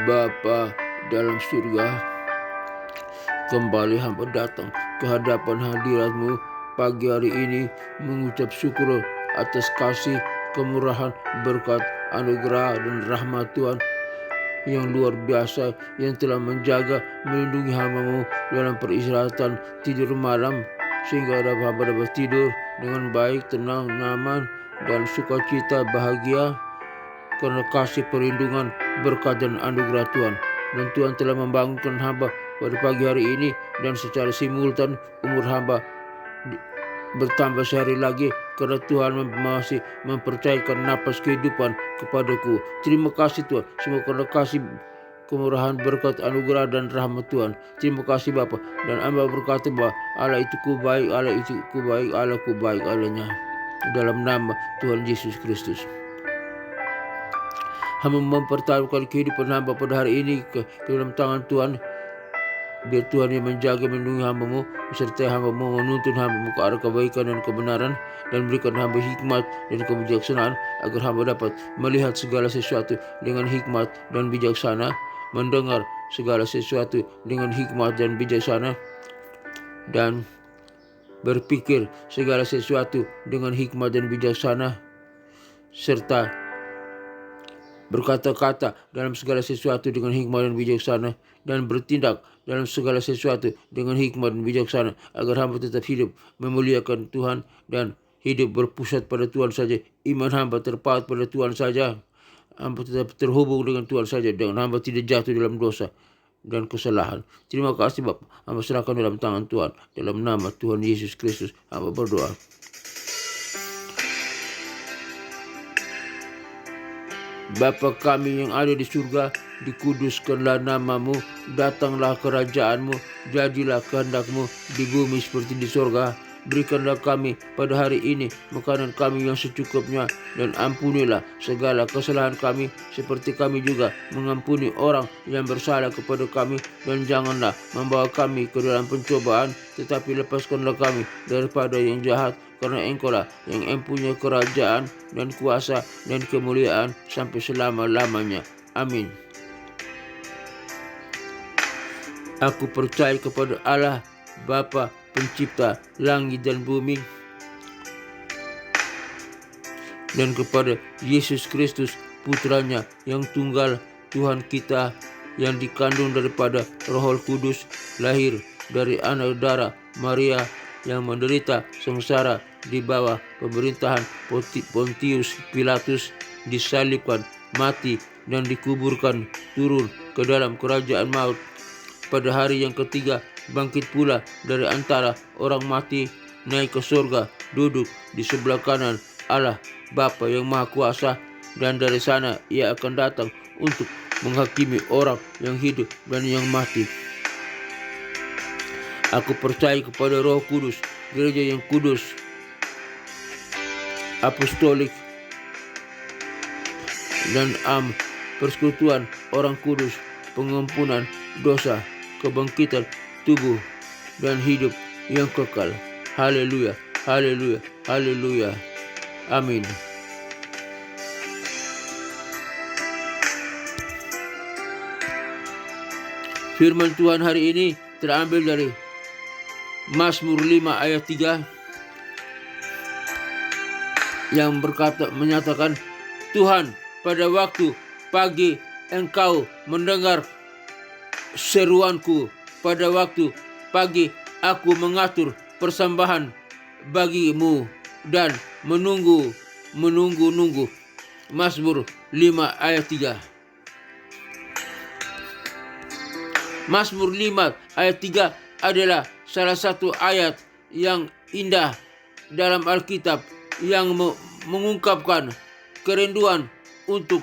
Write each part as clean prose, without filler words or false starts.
Bapa dalam surga, kembali hamba datang ke hadapan hadirat-Mu pagi hari ini mengucap syukur atas kasih, kemurahan, berkat, anugerah dan rahmat Tuhan yang luar biasa yang telah menjaga, melindungi hamba-Mu dalam peristirahatan tidur malam sehingga hamba dapat tidur dengan baik, tenang, nyaman dan sukacita, bahagia karena kasih, perlindungan, berkat dan anugerah Tuhan. Dan Tuhan telah membangunkan hamba pada pagi hari ini, dan secara simultan umur hamba bertambah sehari lagi karena Tuhan masih mempercayakan napas kehidupan kepadaku. Terima kasih Tuhan, semua karena kasih, kemurahan, berkat, anugerah dan rahmat Tuhan. Terima kasih Bapa. Dan hamba berkata bahwa Allah itu ku baik, Allah itu ku baik, Allah ku baik Allahnya. Dalam nama Tuhan Yesus Kristus, hamba mempertaruhkan kehidupan hamba pada hari ini ke dalam tangan Tuhan. Biar Tuhan yang menjaga, melindungi hamba-Mu, serta hamba-Mu menuntun hamba-Mu ke arah kebaikan dan kebenaran, dan berikan hamba hikmat dan kebijaksanaan agar hamba dapat melihat segala sesuatu dengan hikmat dan bijaksana, mendengar segala sesuatu dengan hikmat dan bijaksana, dan berpikir segala sesuatu dengan hikmat dan bijaksana, serta berkata-kata dalam segala sesuatu dengan hikmat dan bijaksana, dan bertindak dalam segala sesuatu dengan hikmat dan bijaksana, agar hamba tetap hidup memuliakan Tuhan dan hidup berpusat pada Tuhan saja. Iman hamba terpaut pada Tuhan saja. Hamba tetap terhubung dengan Tuhan saja, dan hamba tidak jatuh dalam dosa dan kesalahan. Terima kasih Bapak. Hamba serahkan dalam tangan Tuhan. Dalam nama Tuhan Yesus Kristus hamba berdoa. Bapa kami yang ada di surga, dikuduskanlah nama-Mu, datanglah kerajaan-Mu, jadilah kehendak-Mu di bumi seperti di surga. Berikanlah kami pada hari ini makanan kami yang secukupnya, dan ampunilah segala kesalahan kami seperti kami juga mengampuni orang yang bersalah kepada kami, dan janganlah membawa kami ke dalam pencobaan, tetapi lepaskanlah kami daripada yang jahat, karena Engkau-lah yang mempunyai kerajaan dan kuasa dan kemuliaan sampai selama-lamanya. Amin. Aku percaya kepada Allah Bapa Pencipta langit dan bumi, dan kepada Yesus Kristus Putranya yang tunggal, Tuhan kita, yang dikandung daripada Roh Kudus, lahir dari anak darah Maria, yang menderita sengsara di bawah pemerintahan Pontius Pilatus, disalibkan, mati dan dikuburkan, turun ke dalam kerajaan maut. Pada hari yang ketiga bangkit pula dari antara orang mati, naik ke surga, duduk di sebelah kanan Allah Bapa yang Maha Kuasa, dan dari sana Ia akan datang untuk menghakimi orang yang hidup dan yang mati. Aku percaya kepada Roh Kudus, gereja yang kudus, apostolik, dan persekutuan orang kudus, pengampunan dosa, kebangkitan tubuh, dan hidup yang kekal. Haleluya, haleluya, haleluya. Amin. Firman Tuhan hari ini terambil dari Mazmur 5 ayat 3 yang menyatakan, Tuhan, pada waktu pagi Engkau mendengar seruanku, pada waktu pagi aku mengatur persembahan bagi-Mu dan menunggu. Mazmur 5 ayat 3. Mazmur 5 ayat 3 adalah salah satu ayat yang indah dalam Alkitab yang mengungkapkan kerinduan untuk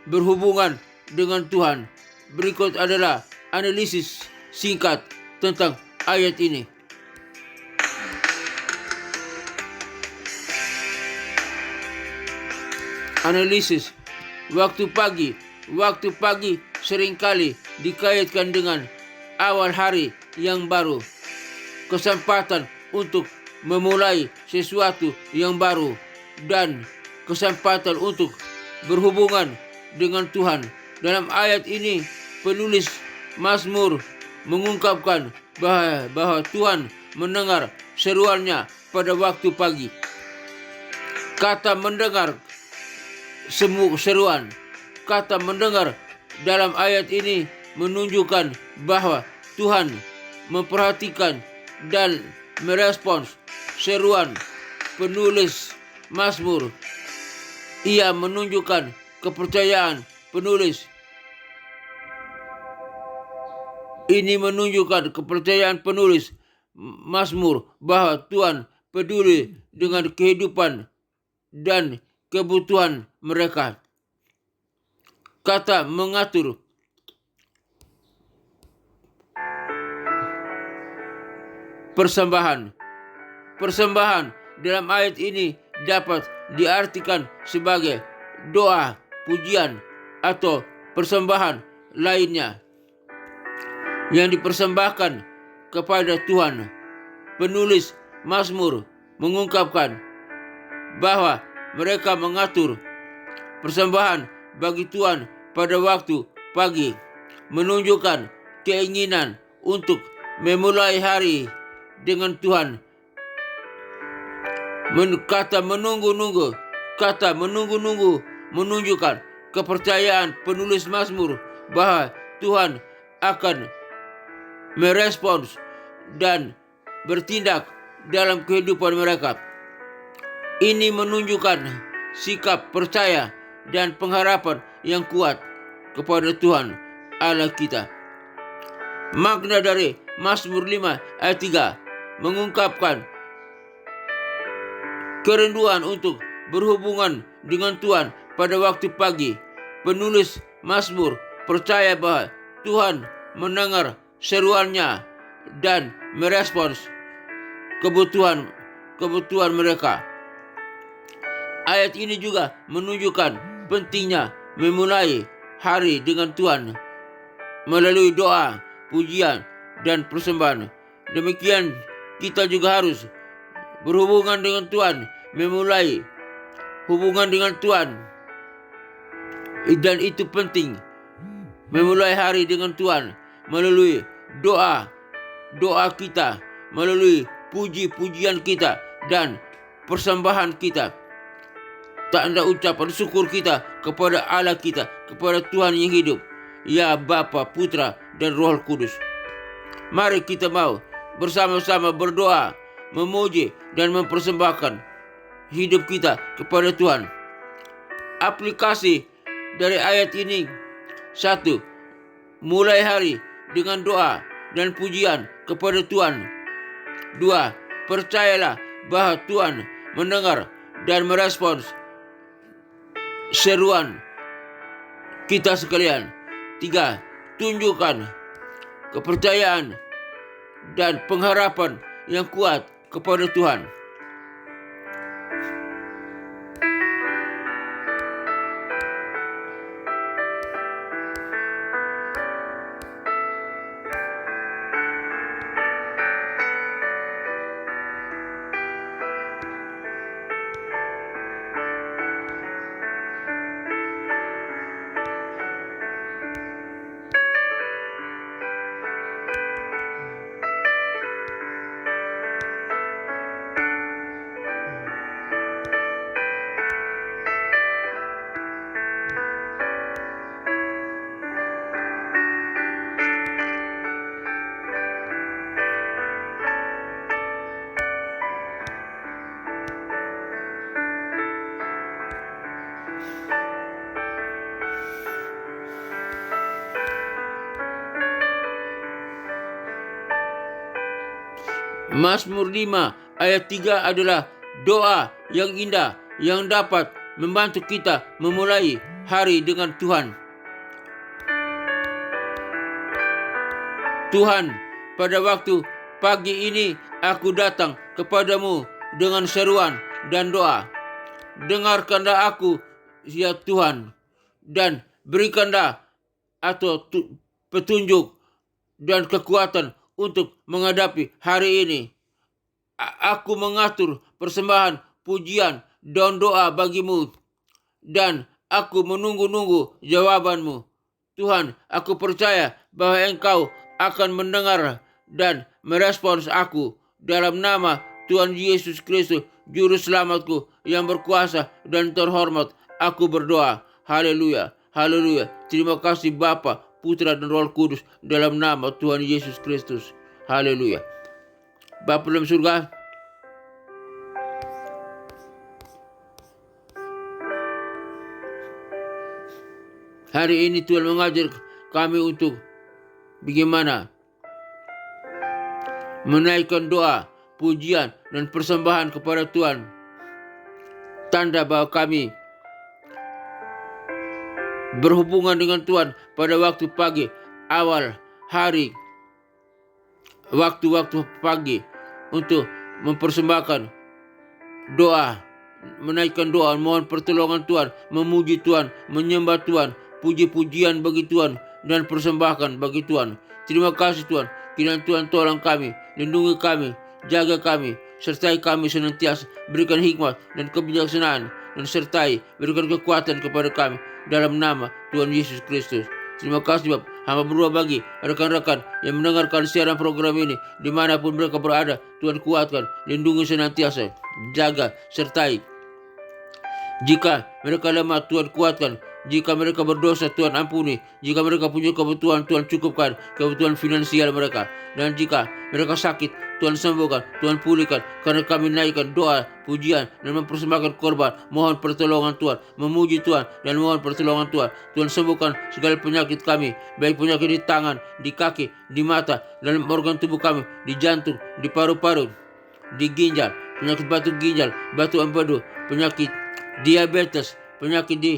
berhubungan dengan Tuhan. Berikut adalah analisis singkat tentang ayat ini. Analisis. Waktu pagi seringkali dikaitkan dengan awal hari yang baru, kesempatan untuk memulai sesuatu yang baru, dan kesempatan untuk berhubungan dengan Tuhan. Dalam ayat ini penulis Mazmur mengungkapkan bahwa Tuhan mendengar seruannya pada waktu pagi. Kata mendengar seruan, kata mendengar dalam ayat ini menunjukkan bahwa Tuhan memperhatikan dan merespons seruan penulis Mazmur. Ia menunjukkan kepercayaan penulis. Ini menunjukkan kepercayaan penulis Mazmur bahwa Tuhan peduli dengan kehidupan dan kebutuhan mereka. Kata mengatur persembahan. Persembahan dalam ayat ini dapat diartikan sebagai doa, pujian, atau persembahan lainnya yang dipersembahkan kepada Tuhan. Penulis Mazmur mengungkapkan bahwa mereka mengatur persembahan bagi Tuhan pada waktu pagi, menunjukkan keinginan untuk memulai hari dengan Tuhan. Kata menunggu-nunggu menunjukkan kepercayaan penulis Mazmur bahwa Tuhan akan merespons dan bertindak dalam kehidupan mereka. Ini menunjukkan sikap percaya dan pengharapan yang kuat kepada Tuhan Allah kita. Makna dari Mazmur 5 ayat 3 mengungkapkan kerinduan untuk berhubungan dengan Tuhan pada waktu pagi. Penulis Mazmur percaya bahwa Tuhan mendengar seruannya dan merespons kebutuhan mereka. Ayat ini juga menunjukkan pentingnya memulai hari dengan Tuhan melalui doa, pujian, dan persembahan. Demikian kita juga harus berhubungan dengan Tuhan, memulai hubungan dengan Tuhan. Dan itu penting, memulai hari dengan Tuhan melalui doa kita, melalui puji-pujian kita dan persembahan kita. Tanda ucapan syukur kita kepada Allah kita, kepada Tuhan yang hidup, ya Bapa, Putra, dan Roh Kudus. Mari kita mau bersama-sama berdoa, memuji dan mempersembahkan hidup kita kepada Tuhan. Aplikasi dari ayat ini: 1. Mulai hari dengan doa dan pujian kepada Tuhan. 2. Percayalah bahwa Tuhan mendengar dan merespons seruan kita sekalian. 3. Tunjukkan kepercayaan dan pengharapan yang kuat kepada Tuhan. Mazmur 5 ayat 3 adalah doa yang indah yang dapat membantu kita memulai hari dengan Tuhan. Tuhan, pada waktu pagi ini aku datang kepadamu dengan seruan dan doa. Dengarkanlah aku, ya Tuhan, dan berikanlah petunjuk dan kekuatan untuk menghadapi hari ini. Aku mengatur persembahan, pujian, dan doa bagimu, dan aku menunggu-nunggu jawabanmu. Tuhan, aku percaya bahwa Engkau akan mendengar dan merespons aku. Dalam nama Tuhan Yesus Kristus, Juru Selamatku yang berkuasa dan terhormat, aku berdoa. Haleluya, haleluya. Terima kasih Bapa, Putra dan Roh Kudus, dalam nama Tuhan Yesus Kristus. Haleluya. Bapa dalam surga, hari ini Tuhan mengajar kami untuk bagaimana menaikkan doa, pujian, dan persembahan kepada Tuhan. Tanda bahwa kami berhubungan dengan Tuhan pada waktu pagi, awal hari, waktu-waktu pagi, untuk mempersembahkan doa, menaikkan doa, mohon pertolongan Tuhan, memuji Tuhan, menyembah Tuhan, puji-pujian bagi Tuhan, dan persembahkan bagi Tuhan. Terima kasih Tuhan. Kiranya Tuhan tolong kami, lindungi kami, jaga kami, sertai kami senantiasa, berikan hikmat dan kebijaksanaan, dan sertai, berikan kekuatan kepada kami, dalam nama Tuhan Yesus Kristus. Terima kasih Bapak. Hamba berdoa bagi rekan-rekan yang mendengarkan siaran program ini, dimanapun mereka berada. Tuhan kuatkan, lindungi senantiasa, jaga, sertai. Jika mereka lemah, Tuhan kuatkan. Jika mereka berdosa, Tuhan ampuni. Jika mereka punya kebutuhan, Tuhan cukupkan kebutuhan finansial mereka. Dan jika mereka sakit, Tuhan sembuhkan, Tuhan pulihkan. Karena kami naikkan doa, pujian, dan mempersembahkan korban. Mohon pertolongan Tuhan, memuji Tuhan, dan mohon pertolongan Tuhan. Tuhan sembuhkan segala penyakit kami, baik penyakit di tangan, di kaki, di mata, dalam organ tubuh kami, di jantung, di paru-paru, di ginjal, penyakit batu ginjal, batu empedu, penyakit diabetes, penyakit di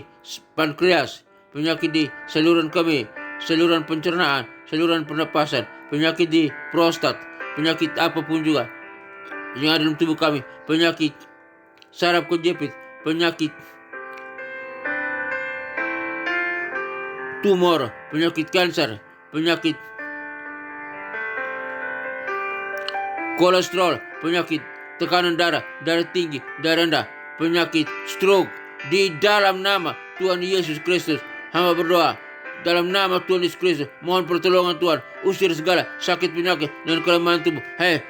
pankreas, penyakit di saluran kemih, saluran pencernaan, saluran pernapasan, penyakit di prostat, penyakit apapun juga yang ada dalam tubuh kami, penyakit saraf kejepit, penyakit tumor, penyakit kanker, penyakit kolesterol, penyakit tekanan darah, darah tinggi, darah rendah, penyakit stroke, di dalam nama Tuhan Yesus Kristus, hamba berdoa. Dalam nama Tuhan Yesus Kristus, mohon pertolongan Tuhan. Usir segala sakit penyakit dan kelemahan tubuh.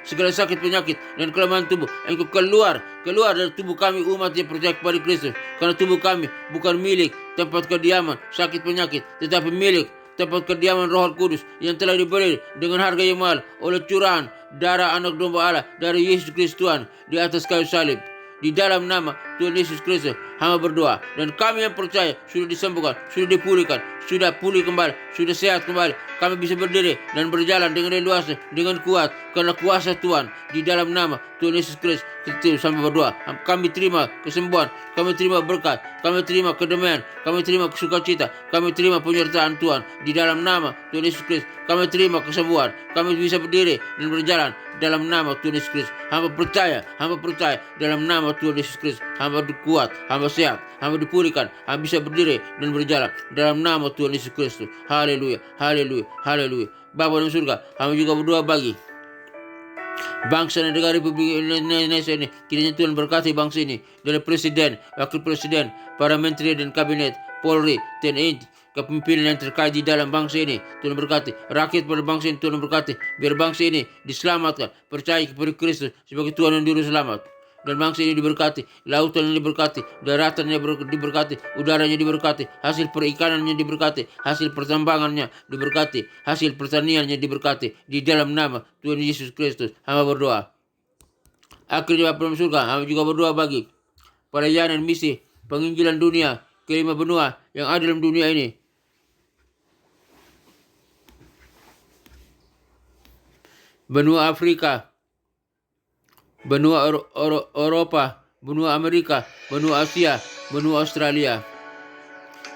Segala sakit penyakit dan kelemahan tubuh, engkau keluar dari tubuh kami, umat yang percaya kepada Kristus. Karena tubuh kami bukan milik tempat kediaman sakit penyakit, tetapi milik tempat kediaman Roh Kudus yang telah dibeli dengan harga yang mahal oleh curahan darah anak domba Allah dari Yesus Kristus Tuhan di atas kayu salib. Di dalam nama Tuhan Yesus Kristus, hamba berdoa. Dan kami yang percaya sudah disembuhkan, sudah dipulihkan, sudah pulih kembali, sudah sehat kembali. Kami bisa berdiri dan berjalan dengan leluasa, dengan kuat, karena kuasa Tuhan. Di dalam nama Tuhan Yesus Kristus, kita sampai berdoa. Kami terima kesembuhan, kami terima berkat, kami terima kedamaian, kami terima sukacita, kami terima penyertaan Tuhan. Di dalam nama Tuhan Yesus Kristus, kami terima kesembuhan, kami bisa berdiri dan berjalan dalam nama Tuhan Yesus Kristus. Hamba percaya dalam nama Tuhan Yesus Kristus. Hamba kuat, hamba sehat, hamba dipulihkan, hamba bisa berdiri dan berjalan dalam nama Tuhan Yesus Kristus. Haleluya, haleluya, haleluya. Bapa dalam surga, hamba juga berdoa bagi bangsa dan negara Republik Indonesia ini. Kiranya Tuhan berkati bangsa ini, dari presiden, wakil presiden, para menteri dan kabinet, Polri, TNI, kepemimpinan yang terkait di dalam bangsa ini. Tuhan berkati rakyat pada bangsa ini. Tuhan berkati biar bangsa ini diselamatkan, percaya kepada Kristus sebagai Tuhan dan Juru Selamat. Dan bangsa ini diberkati, lautan yang diberkati, daratan yang diberkati, udaranya diberkati, hasil perikanannya diberkati, hasil pertambangannya diberkati, hasil pertaniannya diberkati. Di dalam nama Tuhan Yesus Kristus, hamba berdoa. Akhirnya Bapa dalam surga, hamba juga berdoa bagi pelayanan misi penginjilan dunia ke 5 benua yang ada dalam dunia ini. Benua Afrika, benua Eropa, benua Amerika, benua Asia, benua Australia.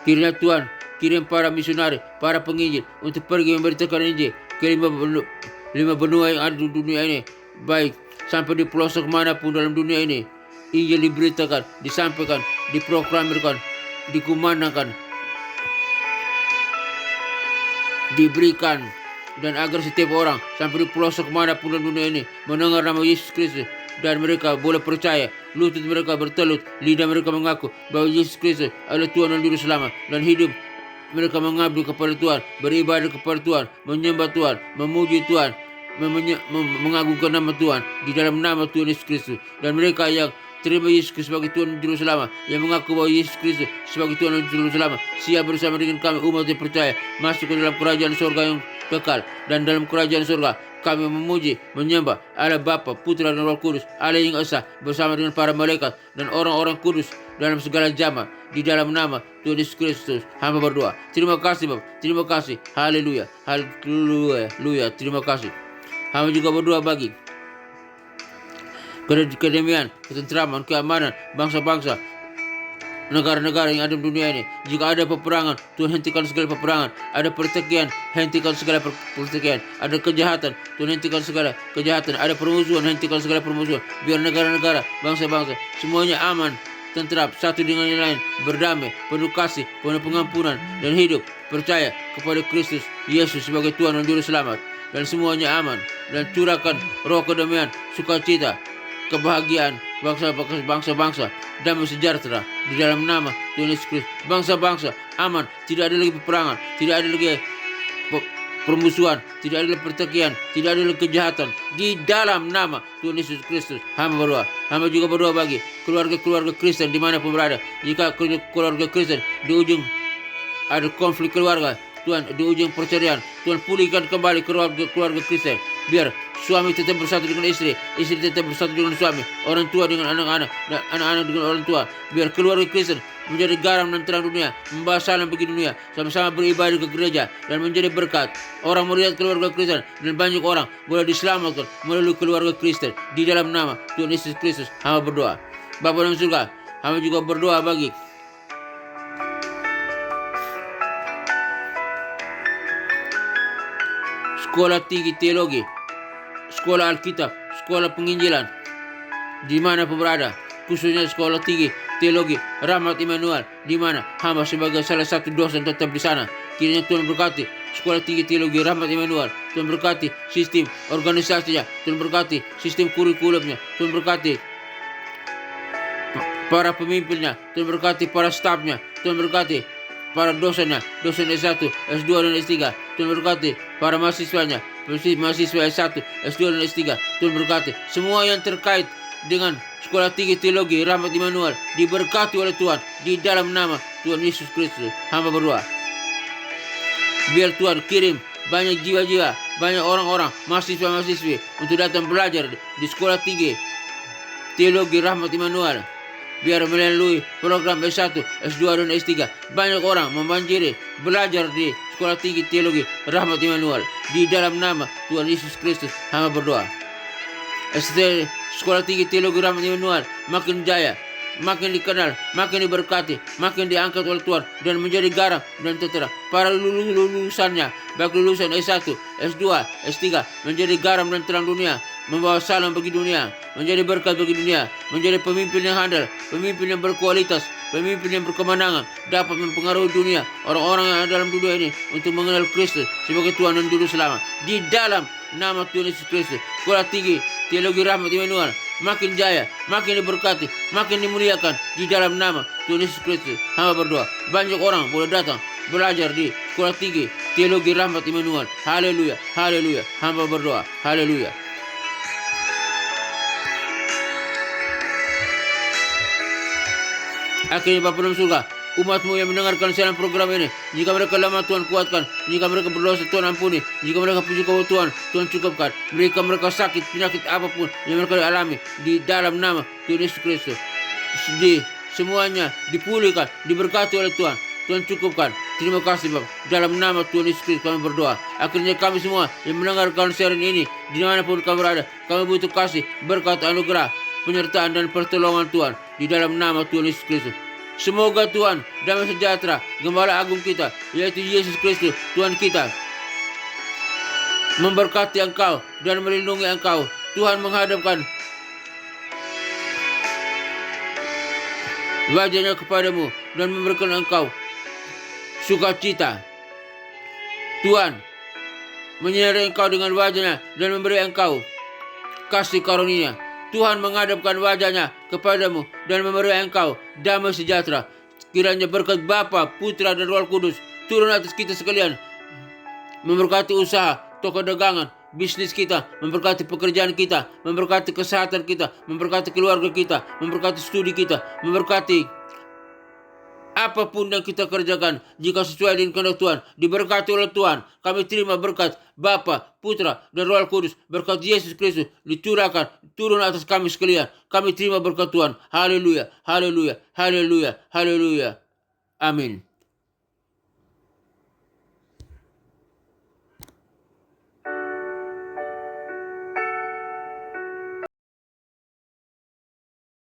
Kiranya Tuhan kirim para misionari, para penginjil untuk pergi memberitakan Injil ke 5 benua yang ada di dunia ini. Baik sampai di pelosok manapun dalam dunia ini, Injil diberitakan, disampaikan, diproklamirkan, dikumandangkan, diberikan. Dan agar setiap orang sampai di pelosok manapun dalam dunia ini mendengar nama Yesus Kristus, dan mereka boleh percaya, lutut mereka bertelut, lidah mereka mengaku bahwa Yesus Kristus adalah Tuhan dan Juru Selamat, dan hidup mereka mengabdi kepada Tuhan, beribadah kepada Tuhan, menyembah Tuhan, memuji Tuhan, mengagungkan nama Tuhan di dalam nama Tuhan Yesus Kristus. Dan mereka yang terima Yesus Kristus sebagai Tuhan dan Juru Selamat, yang mengaku bahwa Yesus Kristus sebagai Tuhan dan Juru Selamat, siap bersama dengan kami umat yang percaya masuk ke dalam kerajaan surga yang kekal. Dan dalam kerajaan surga kami memuji, menyembah Allah Bapa, Putra dan Roh Kudus, Allah yang esa, bersama dengan para malaikat dan orang-orang kudus dalam segala zaman. Di dalam nama Tuhan Yesus Kristus hamba berdoa. Terima kasih Bapak, terima kasih. Haleluya, haleluya, terima kasih. Hamba juga berdoa bagi kedamaian, ketentraman, keamanan bangsa-bangsa, negara-negara yang ada di dunia ini. Jika ada peperangan, Tuhan hentikan segala peperangan. Ada pertikaian, hentikan segala pertikaian. Ada kejahatan, Tuhan hentikan segala kejahatan. Ada permusuhan, hentikan segala permusuhan. Biar negara-negara, bangsa-bangsa semuanya aman, tentram, satu dengan yang lain, berdamai, penuh kasih, penuh pengampunan, dan hidup percaya kepada Kristus Yesus sebagai Tuhan dan Juru Selamat. Dan semuanya aman. Dan curahkan roh kedamaian, sukacita, kebahagiaan bangsa-bangsa, damai sejahtera di dalam nama Tuhan Yesus Kristus. Bangsa-bangsa aman, tidak ada lagi peperangan, tidak ada lagi permusuhan, tidak ada lagi pertikaian, tidak ada lagi kejahatan di dalam nama Tuhan Yesus Kristus. Hamba berdoa. Hamba juga berdoa bagi keluarga-keluarga Kristen dimanapun berada. Jika keluarga Kristen di ujung ada konflik keluarga, Tuhan, di ujung perceraian, Tuhan pulihkan kembali keluarga Kristen. Biar suami tetap bersatu dengan istri tetap bersatu dengan suami, orang tua dengan anak-anak, dan anak-anak dengan orang tua. Biar keluarga Kristen menjadi garam dan terang dunia, membawa salam bagi dunia, sama-sama beribadah ke gereja dan menjadi berkat. Orang melihat keluarga Kristen dan banyak orang boleh diselamatkan melalui keluarga Kristen di dalam nama Tuhan Yesus Kristus. Hamba berdoa. Bapa dalam surga, hamba juga berdoa bagi sekolah tinggi teologi, sekolah Alkitab, sekolah penginjilan, di mana pun berada, khususnya sekolah tinggi teologi Rahmat Immanuel, di mana hamba sebagai salah satu dosen tetap di sana. Kiranya Tuhan berkati sekolah tinggi teologi Rahmat Immanuel, Tuhan berkati sistem organisasinya, Tuhan berkati sistem kurikulumnya, Tuhan berkati para pemimpinnya, Tuhan berkati para stafnya, Tuhan berkati para dosennya, dosen S1, S2 dan S3, Tuhan berkati para mahasiswanya, mahasiswa S1, S2 dan S3, Tuhan berkati semua yang terkait dengan sekolah tinggi teologi Rahmat Immanuel diberkati oleh Tuhan di dalam nama Tuhan Yesus Kristus. Hamba berdoa. Biar Tuhan kirim banyak jiwa-jiwa, banyak orang-orang, mahasiswa-mahasiswi untuk datang belajar di sekolah tinggi teologi Rahmat Immanuel. Biar melalui program S1, S2 dan S3 banyak orang membanjiri belajar di sekolah tinggi teologi Rahmat Immanuel di dalam nama Tuhan Yesus Kristus. Hamba berdoa. Sekolah tinggi teologi Rahmat Immanuel makin jaya, makin dikenal, makin diberkati, makin diangkat oleh Tuhan dan menjadi garam dan terang. Para lulusannya, baik lulusan S1, S2, S3 menjadi garam dan terang dunia, membawa salam bagi dunia, menjadi berkat bagi dunia, menjadi pemimpin yang handal, pemimpin yang berkualitas, pemimpin yang berkemenangan, dapat mempengaruhi dunia, orang-orang yang ada dalam dunia ini untuk mengenal Kristus sebagai Tuhan dan Juru Selamat. Di dalam nama Tuhan Yesus Kristus, sekolah tinggi teologi Rahmat Immanuel makin jaya, makin diberkati, makin dimuliakan di dalam nama Tuhan Yesus Kristus. Hamba berdoa, banyak orang boleh datang belajar di sekolah tinggi teologi Rahmat Immanuel. Haleluya, haleluya. Hamba berdoa, haleluya. Akhirnya Bapa dalam surga, umatmu yang mendengarkan siaran program ini, jika mereka lemah Tuhan kuatkan, jika mereka berdosa Tuhan ampuni, jika mereka puji kepada Tuhan, Tuhan cukupkan, mereka sakit, penyakit apapun yang mereka alami di dalam nama Tuhan Yesus Kristus, semuanya dipulihkan, diberkati oleh Tuhan, Tuhan cukupkan. Terima kasih Bapak, dalam nama Tuhan Yesus Kristus kami berdoa. Akhirnya kami semua yang mendengarkan siaran ini dimanapun kami berada, kami butuh kasih, berkat, anugerah, penyertaan dan pertolongan Tuhan di dalam nama Tuhan Yesus Kristus. Semoga Tuhan damai sejahtera, Gembala Agung kita, yaitu Yesus Kristus, Tuhan kita, memberkati engkau dan melindungi engkau. Tuhan menghadapkan wajahnya kepadamu dan memberikan engkau sukacita. Tuhan menyinari engkau dengan wajahnya dan memberi engkau kasih karunia. Tuhan menghadapkan wajahnya kepadamu dan memberi engkau damai sejahtera. Kiranya berkat Bapa, Putra dan Roh Kudus turun atas kita sekalian. Memberkati usaha, toko dagangan, bisnis kita, memberkati pekerjaan kita, memberkati kesehatan kita, memberkati keluarga kita, memberkati studi kita, memberkati apapun yang kita kerjakan, jika sesuai dengan kehendak Tuhan, diberkati oleh Tuhan. Kami terima berkat Bapa, Putra, dan Roh Kudus. Berkat Yesus Kristus dicurahkan, turun atas kami sekalian. Kami terima berkat Tuhan. Haleluya, haleluya, haleluya, haleluya. Amin.